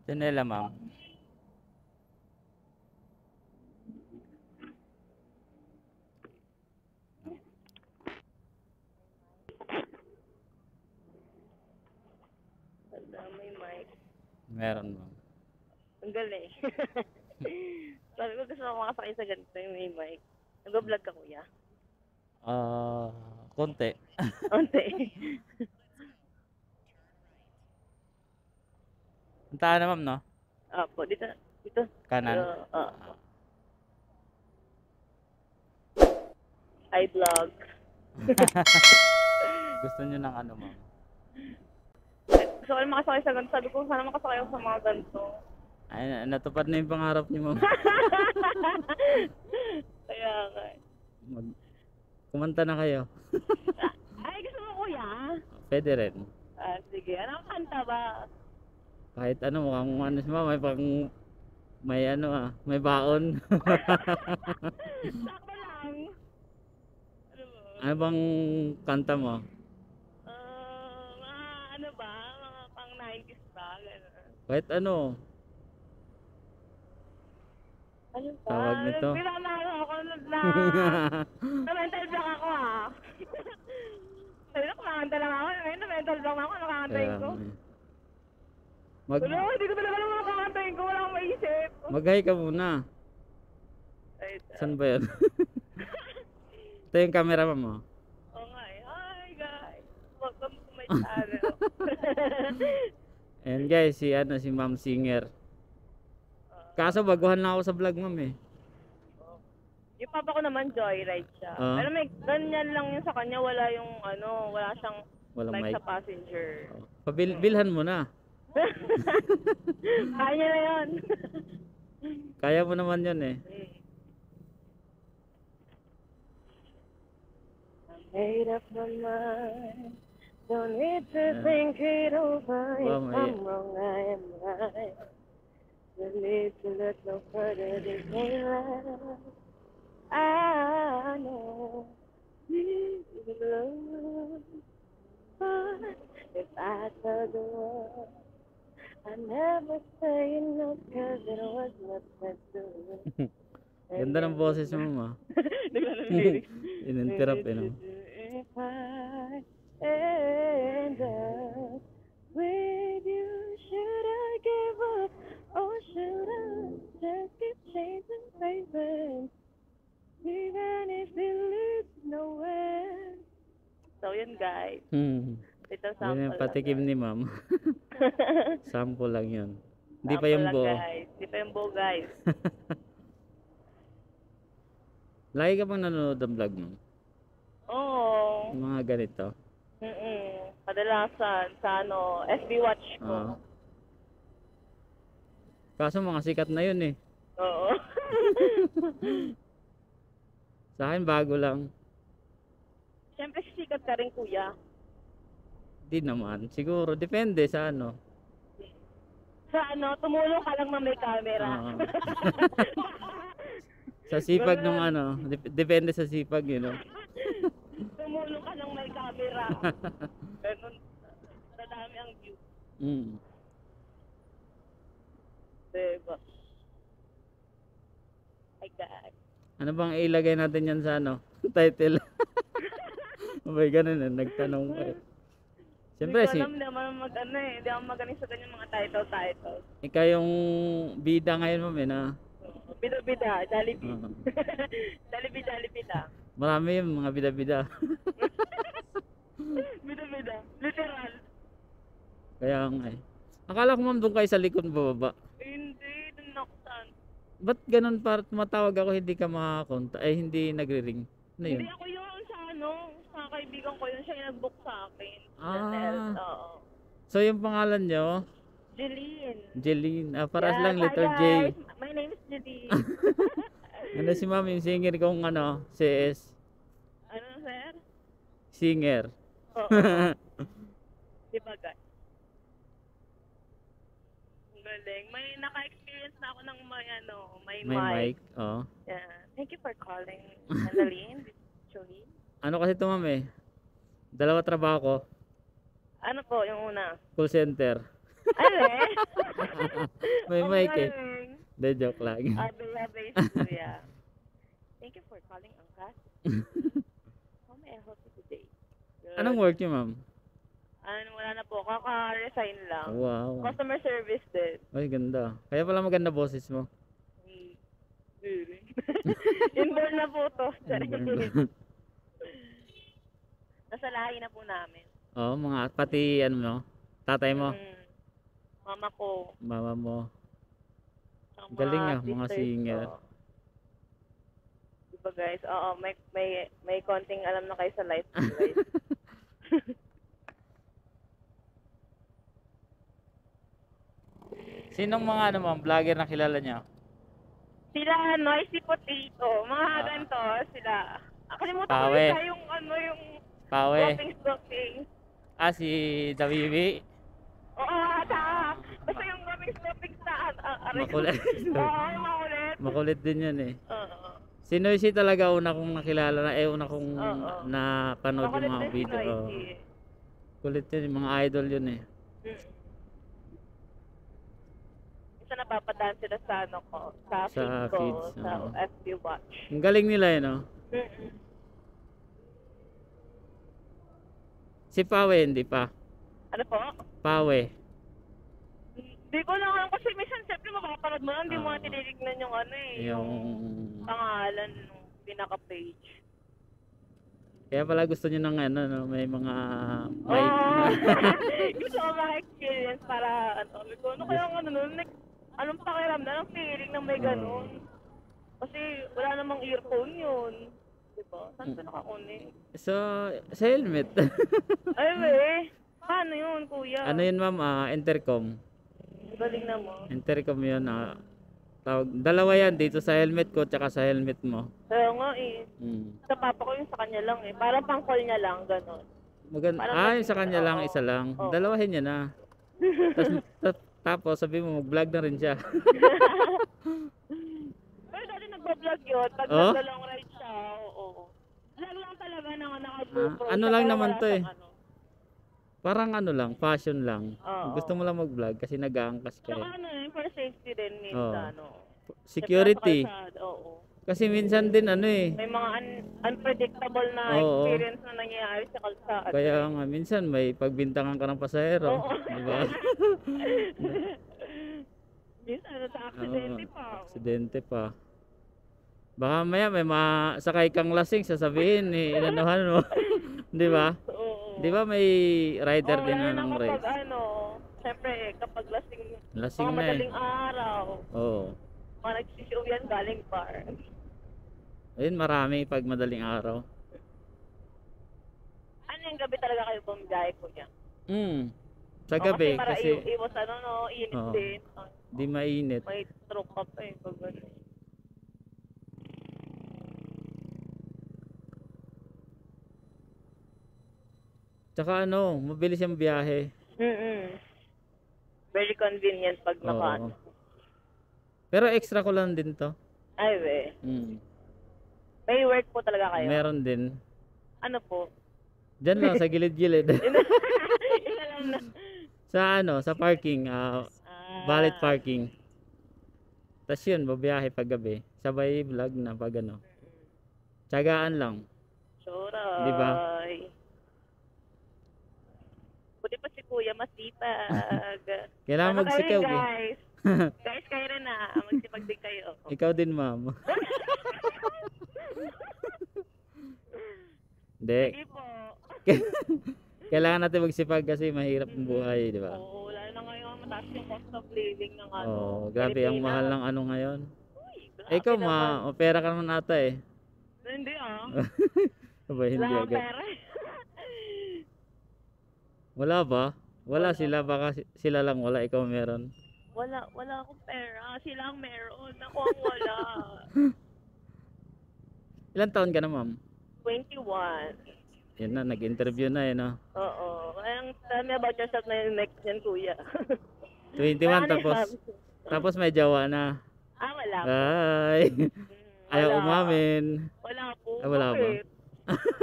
Janela, ma'am. May mic. Meron, ma'am. Ang galing. Sabi ko gusto ko makasakay sa ganito yung may mic. Nag-vlog ka, kuya? Konti. Onte. Puntaan na, ma'am, no? Apo, dito. Dito. Kanan. I vlog. Gusto nyo ng ano, ma'am? Gusto ko makasakay sa ganito. Sabi ko, sana makasakay ako sa mga ganito. Ay, natupad na yung pangarap niyo, ma'am. Kaya nga. Kumanta na kayo. Ay, gusto mo, kuya? Pwede rin. Sige. Anong kanta ba? Kahit ano, mukhang ano si ma'am, may ano may baon. Sakto lang. Ano mo? Ano bang kanta mo? Mga ano ba? Mga pang 90s ba? Ganun. Kahit ano. Ano ba? Tawag nito. Pinamalo ako na mental block ako Sabi na kumakanta lang ako. Ngayon na mental block ako. Nakakantayin ko. Hindi ko talaga naman nakakantayin ko. Wala akong maisip. Mag-hi ka muna. Saan ba yun? Ito yung camera mo. Oo nga eh. Hi guys. Welcome to my channel. And guys, si Ma'am Singer. Kaso baguhan lang ako sa vlog, ma'am eh. Yung papa ko naman joyride siya. Pero may ganyan lang yun sa kanya, wala yung wala siyang mic sa passenger. Pabilhan mo na. Kaya niya na yun. Kaya mo naman yun eh. I made up my mind. Don't need to think it over. If I'm wrong, I am right. Don't need to look no further than daylight. I know you love. But if I tell the world, I never say no, cause it was not meant to. Ganda ng boses mo, ma. In-interrupt eh, no? If I end up with you, should I give up? Or should I just keep chasing faces? Even if it leads nowhere. So yun, guys. Ito sample Yun yung patikim ni ma'am. Sample lang yun. Hindi pa yung buo. Hindi pa yung buo, guys. Lagi ka bang nanonood ng vlog mo? Oo. Yung mga ganito? Kadalasan sa FB watch ko. Kaso mga sikat na yun eh. Oo. Sa akin bago lang. Siyempre sikat ka rin, kuya. Di naman. Siguro, depende sa ano. Sa tumulong ka lang na may camera. Sa sipag nung depende sa sipag, you know. Tumulong ka lang may camera. Ganun. Nadami ang view. Diba? Ay, guys. Ano bang ilagay natin yan sa title? May ganun eh, nagtanong ka eh. Siyempre, hindi ko alam, hindi ako magaling sa ganyan mga title. Ikaw yung bida ngayon mo, na. Bida-bida, Jollibee. Jollibee lang. Marami yung mga bida-bida. Bida-bida, literal. Kaya nga eh. Akala ko, ma'am, doon kayo sa likod bababa. Hindi, doon ako saan. Ba't ganun para tumatawag ako hindi ka makakonta? Hindi nagre-ring. Ano yun? Hindi ako yun sa kaibigan ko yun. Siya yung nag-book sa akin. Oo. So yung pangalan nyo? Jeline. Paras lang, letter J. My name is Jeline. Ano si ma'am, yung singer kong CS? Ano, sir? Singer. Oo. Diba, guys? Ang galing. May naka-experience na ako ng may mic. Oo. Yeah. Thank you for calling, Annalyn. Jolie. Ano kasi ito, ma'am eh? Dalawa trabaho ko. Ano po yung una? Call center. Ano eh? May Ang mic eh. galing. De, joke lang. Abay, kuya. Thank you for calling Angkas. How may I help you today? Good. Anong work niyo, ma'am? Ano, wala na po. Kaka-resign lang. Wow. Customer service din. Ay, ganda. Kaya pala maganda boses mo. Inborn na po to. Inborn. Nasa lahi na po namin. Oo, pati ano no, tatay mo, Mama ko. mama mo. Ang Galing ah, mga sisters singer. ko. Diba guys? Oo, may konting alam na kayo sa life ko, guys. Sinong mga ano ma'am, vlogger na kilala niyo? Sila, Noisy Potato. Mga ganito, sila. Kalimutan ko Pawe. isa yung yung Pawe. dropping. Ah, si Dawiwi. Oo, basta yung dropping sa Makulit. Oo, makulit. Makulit din yun eh. Oo. Si Noisy talaga una kong nakilala na, una kong Oo. napanood yung Makulit mga din si video. Oo. Noisy. Kulit yun, yung mga idol yun eh. Minsan napapadaan sila sa ano ko, sa Sa feed ko, feeds, sa oo. FB Watch. Ang galing nila eh, no? Si Pawe, hindi pa. Ano po? Pawe. Hindi ko lang alam kasi minsan siyempre mapapanood mo lang, hindi mo Oo. nga tinitignan yung ano eh, Yung... pangalan ng pinaka-page. Kaya pala gusto niyo ng ano, no? May mga... Oo! Gusto ko maka-experience para ano kaya ang ano nun, anong pakiramdam, ang feeling na may ganun. Kasi wala namang earphone yun. Diba? Saan ka nakakunin? So, sa helmet. Ay, weh. Paano yun, kuya? Ano yun ma'am? Intercom. Galing na mo. Intercom yun. Dalawa yan dito sa helmet ko tsaka sa helmet mo. Kaya nga eh. Hmm. Sa papa ko yung sa kanya lang eh. Parang pang-call niya lang, gano'n. Yung sa kanya lang, isa lang. Oo. Dalawahin niya na. Tapos sabi mo, mag-vlog na rin siya. Pero dati nagbablog yun. Pag Oh? naglalong ride siya, oo. Vlog lang talaga na naka-GoPro. Ano Tsaka lang wala naman to siyang eh. ano. Parang ano lang, fashion lang. Oo. Gusto mo lang mag-vlog kasi nag-aangkas ka Tsaka eh. ano yun, for safety din minsan, Oo. no. Security. Siyempre, sa kalsada, oo. Kasi minsan din ano eh. May mga unpredictable na Oo. experience na nangyayari sa kalsada. Kaya nga minsan may pagbintangan ka ng pasahero. Oo. Di ba? Minsan, sa aksidente pa. Aksidente pa. Baka maya may masakay kang lasing sasabihin eh, inanuhan mo. Di ba? Oo. Di ba may rider din lalo na ng kapag race? ano, syempre kapag lasing, Lasing mga na eh. madaling araw, Oo. mga nagsisiw yan galing bar. Ayun, marami pag madaling araw. Ano yung gabi talaga kayo bumigahe ko niya? Sa gabi kasi kasi iwas ano no, init Oo. din. di mainit. May stroke ka pa eh pag ano. Tsaka ano, mabilis yung biyahe. Very convenient pag Oo. naka. Pero extra ko lang din to. Ay we. May work po talaga kayo. Meron din. Ano po? Diyan lang sa gilid-gilid. Isa lang na. Sa ano, sa parking, valet parking. Tapos yun, babiyahe pag gabi. Sabay vlog na pag ano. Tsagaan lang. Sure. Di ba? Buti pa si Kuya masipag. Kailangan Ano magsikaw kayo, eh. guys? Guys, kayo rin na. Magsipag din kayo. Ikaw din, ma'am. Hindi. Sige po. Kailangan natin magsipag kasi mahirap ang buhay, di ba? Oo, lalo na ngayon mataas yung cost of living ng ano. Oo, grabe ang Pilipinas. mahal ng ano ngayon. Uy, grabe Ikaw, naman. opera ka naman ata eh. Hindi ah. Aba, hindi Wala akong agad. pera. Wala ba? Wala sila, baka sila lang wala, ikaw meron. Wala akong pera. Sila ang meron. Ako ang wala. Ilan taon ka na, ma'am? 21. Yan na, nag-interview na eh, no? Oo. Ang tell me about yourself na yung next yan, kuya. 21 Ano tapos may jowa na. wala po. Ay, ayaw Wala. umamin. Wala po. Wala ba? Bakit?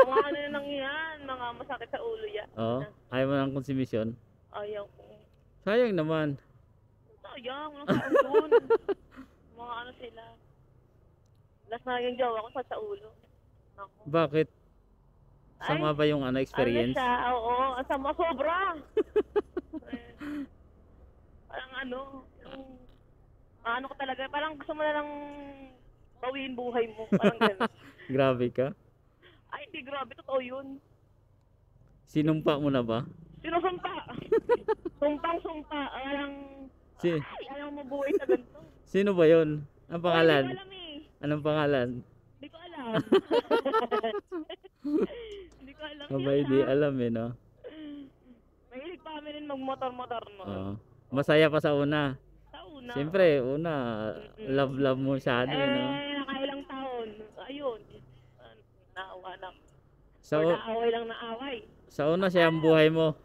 Mga ano nang yan, mga masakit sa ulo yan. Oo, ayaw mo ng konsumisyon. Ayaw ko. Sayang naman. Sayang, walang taon dun. Mga ano sila. Last na yung jowa ko sa ulo. Ako. Bakit? Sama Ay, ba yung ano experience? Ano siya, oo, ang sama sobra. Parang ano, yung, ano ko talaga, parang gusto mo na lang bawiin buhay mo. Parang gano'n. Grabe ka. Ay, hindi, grabe, totoo yun. Sinumpa mo na ba? Sinusumpa. Sumpang-sumpa. Si Ayaw mo buhay sa ganito. Sino ba yun? Ang pangalan? Hindi ko alam eh. Anong pangalan? Hindi ko alam. Hindi ko alam Abay, di alam eh, no? Mahilig pa kami rin magmotor-motor, no? Oo. Masaya pa sa una. Sa una. Siyempre, una, love mo siya, ano, no? Nakailang taon. Ayun. Naawa na. Sa, Or naaway lang naaway. sa una siya ang buhay mo.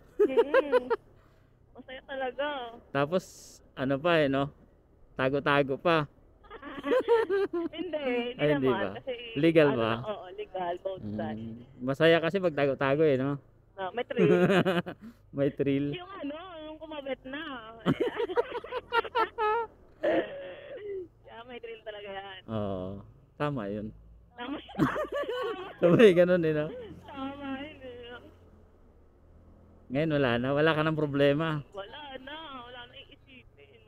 Masaya talaga. Tapos, ano pa eh, no? Tago-tago pa. Hindi Ay, hindi naman. ba? Kasi, Legal ano, ba? Oo, legal. Both sides. Masaya kasi pag tago-tago eh, no? No, may thrill. May thrill. Yung ano, yung kumabit na. Yeah, may thrill talaga yan. Oo. Tama yun. Tama. Sabay, ganun eh, no? Tama yun eh. Ngayon wala na. Wala ka ng problema. Wala na iisipin.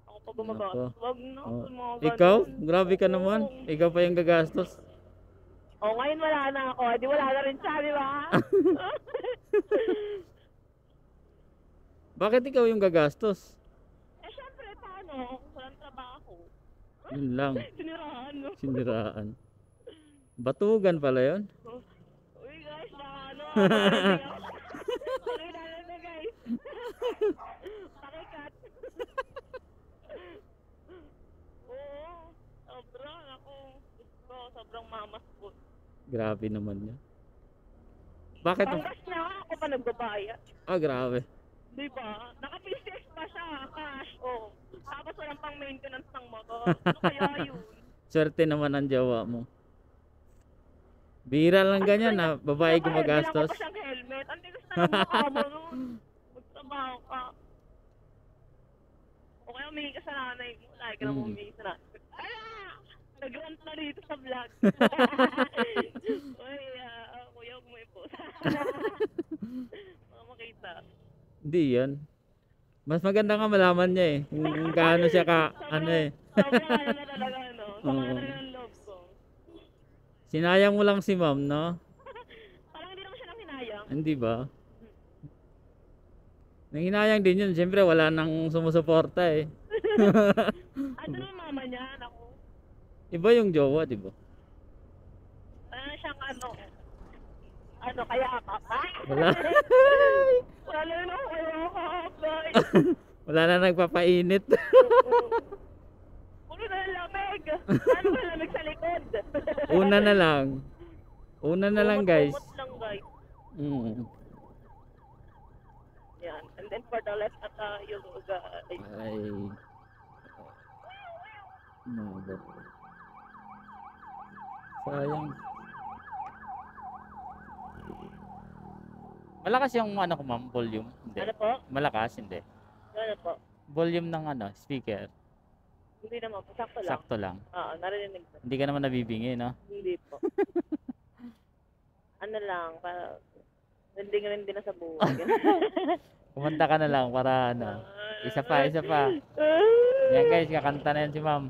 Ako pa Nako. gumagastos. Wag na. Oh. Mga Ikaw? ganun. Grabe ka naman. Oo. Ikaw pa yung gagastos. Ngayon wala na ako. Di wala na rin siya, di ba? Bakit ikaw yung gagastos? Syempre, paano? Kung walang trabaho. Yun lang. Sinirahan mo. Siniraan. Batugan pala yun. Uy guys, ano? Pakilala na guys. Pakikat. Oo. Sobrang ako. Gusto. Sobrang mamas po. Grabe naman yun. Bakit? Panggas niya ako pa nagbabayad. Grabe. Di ba? Naka-PCX pa siya. Cash. Oh. Tapos walang pang maintenance ng motor. Ano kaya yun? Swerte naman ang jowa mo. Bira lang ganyan na babae gumagastos. Bilang ko pa siyang helmet. Ang tigas na ng mukha mo nun. Magtrabaho ka. O kaya humingi ka sa nanay mo. Lagi ka lang humingi sa nanay. Nag-rant na dito sa vlog. Uy, kuya, huwag mo i-post. Baka makita. Hindi yan. Mas maganda nga malaman niya eh. Kung gaano siya ka, ano eh. Sobrang ano na talaga, no? Sama Oo. na talaga ng love ko. Sinayang mo lang si ma'am, no? Parang hindi naman siya nang hinayang. Hindi ba? Nanghinayang din yun. Siyempre wala nang sumusuporta eh. Ano na mama niya, naku. Iba yung jowa, di ba? Parang siyang ano, kaya ka pa? Wala. Wala na, kaya ka pa. Wala na nagpapainit. Puro na lamig. Ano ba lamig sa likod? Una na lang. Una na lang, guys. Umot lang, guys. Mm. Yan. And then for the left at yung guys. Ay. Mabot. Sayang. Malakas yung ano ko ma'am, volume. Hindi. Ano po? Malakas, hindi. Ano po? Volume ng ano, speaker. Hindi naman po. Sakto lang. Sakto lang. Oo, narinig ko. Hindi ka naman nabibingi, no? Hindi po. Ano lang, para rinding-rinding na sa buhay. Kumanta ka na lang para ano. Isa pa, isa pa. Yan guys, kakanta na yan si ma'am.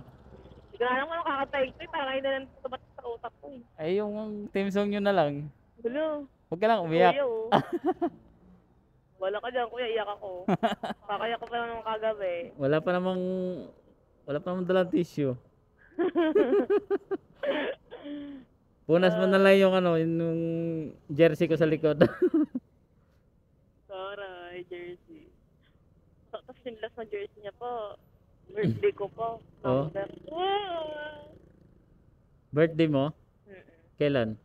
Hindi ko na alam kung ano kakatayin ko. Parang ayun na lang tumat sa utak ko. Ay, yung theme song nyo na lang. Gulo. Huwag ka lang umiyak. Kuya, oh. Wala ka dyan, kuya. Iyak ako. Kakaya ko pa naman kagabi. Wala pa namang dalang tissue. Punas mo na lang yung ano, yung jersey ko sa likod. Saray, jersey. Tapos yung last na jersey niya po. Birthday ko po. Oh. Number. Birthday mo? Kailan?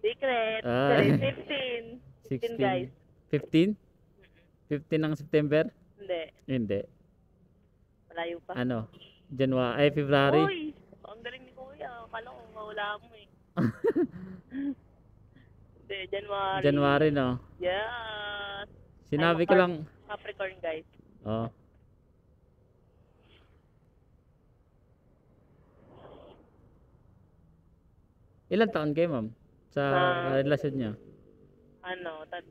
Secret. Ah. 15. 15 guys. 15? 15 ng September? Hindi. Hindi. Malayo pa. Ano? February? Uy! Ang galing ni kuya. Akala ko mawala mo eh. Hindi, January. January, no? Yes. Sinabi ko lang, Capricorn, guys. Oh. Ilan taon kayo, ma'am? Sa relasyon niya? Ano, 3.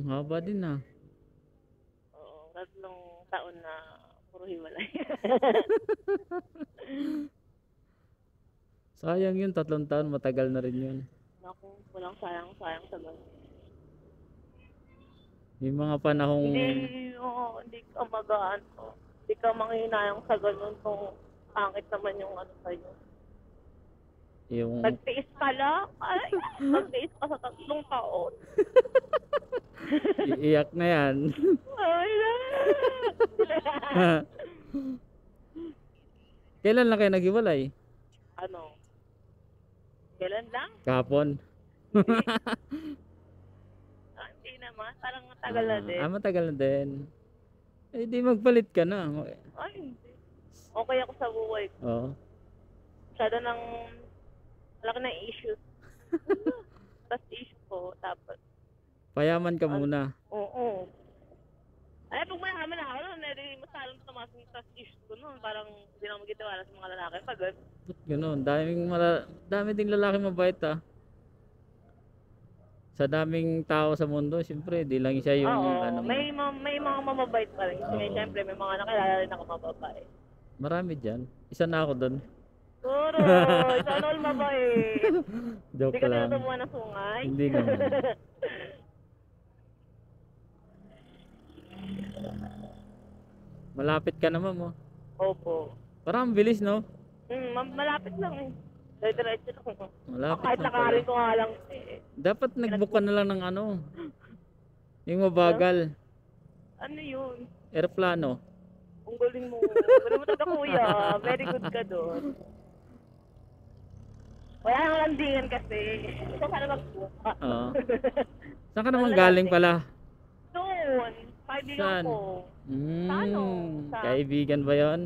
Haba din na. Oo, 3 taon na puro hiwalay. Sayang yun, 3 taon, matagal na rin yun. Naku, walang sayang-sayang sa ganun. Yung mga panahong... Hindi ka magaan to. Hindi ka manghinayang sa ganun kung pangit naman yung ano sa'yo. Yung... Nagtiis ka lang? Ay, nagtiis ka sa 3 taon. Iiyak na yan. Ay, na! Kailan lang kayo naghiwalay? Ano? Kailan lang? Kahapon. Hindi naman. Parang matagal na din. Matagal na din. Eh, di magpalit ka na. Ay, hindi. Okay ako sa buhay ko. Oo. Masyado ng... Malaki na issues. Tapos issue ko. Tapos... Payaman ka muna. Oo. Ay, pag mayaman na ako, hindi masalong tumas yung trust issues ko noon. Parang hindi na magitiwala sa mga lalaki. Pagod. Ganun. Dami ding lalaki mabait sa daming tao sa mundo, siyempre, di lang siya yung Oo, may mga mababait pa rin. Kasi siyempre, may mga nakilala rin ako mababait. Marami dyan. Isa na ako doon. Puro, sana all mabait. Joke Hindi ka lang. tinutumuan ng sungay. Hindi naman. Malapit ka naman mo. Opo. Parang ang bilis, no? Malapit lang eh. Diretso lang. Malapit Kahit lang nakarin pala. ko nga lang eh. Dapat nag-book ka na lang ng ano. Yung mabagal. Ano yun? Aeroplano. Ang galing mo. Galing mo talaga kuya. Very good ka doon. Wala nang landingan kasi. Ito sana mag-book. Oo. Saan ka naman galing pala? Doon. Kaibigan Saan? ko. Ano? Sa- Kaibigan ba yon?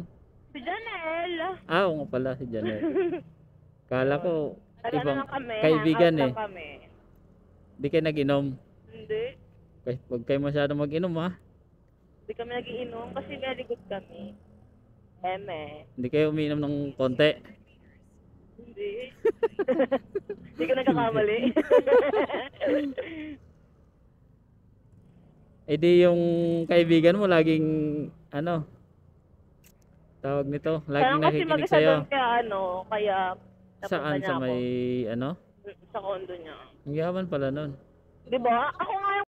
Si Janelle. Oo nga pala, si Janet. Kala ko, Ano ibang lang kami. kaibigan hangout eh. lang kami. Di kayo nag-inom. Hindi. Kasi huwag kayo masyado mag-inom Hindi kami nagiinom kasi very good kami. Eme. Hindi kayo umiinom ng konti. Hindi. Hindi ko nagkakamali. Eh di yung kaibigan mo laging, ano, tawag nito, laging Kaya kasi nakikinig mag-isa sa'yo. doon kaya kaya napunta Saan? niya Sa ako. may, ano? Sa condo niya. Ang yaman pala nun. Di ba? Ako nga yung